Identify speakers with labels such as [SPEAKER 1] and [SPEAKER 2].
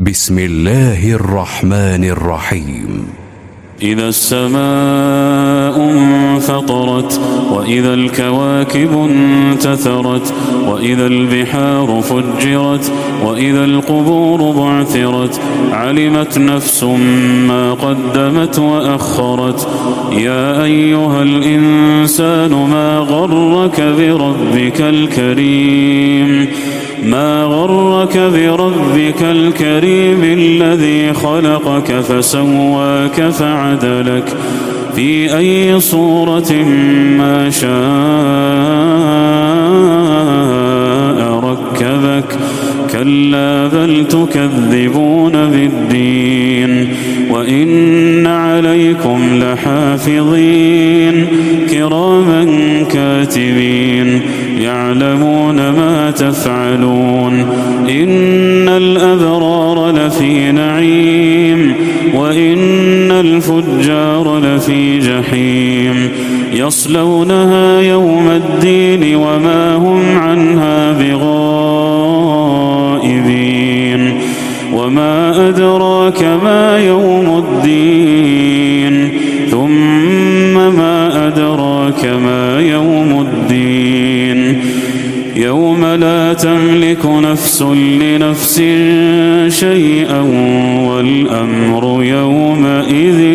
[SPEAKER 1] بسم الله الرحمن الرحيم.
[SPEAKER 2] إذا السماء انفطرت وإذا الكواكب انتثرت وإذا البحار فجرت وإذا القبور بعثرت علمت نفس ما قدمت وأخرت. يا أيها الإنسان ما غرك بربك الكريم الذي خلقك فسواك فعدلك في أي صورة ما شاء ركبك. كلا بل تكذبون بالدين وإن عليكم لحافظين كراما كاتبين يعلمون ما تفعلون. إن الأبرار لفي نعيم وإن الفجار لفي جحيم يصلونها يوم الدين وما هم عنها بغائبين. وما أدراك ما يوم الدين ثم ما أدراك ما يوم الدين يوم لا تملك نفس لنفس شيئا والأمر يومئذ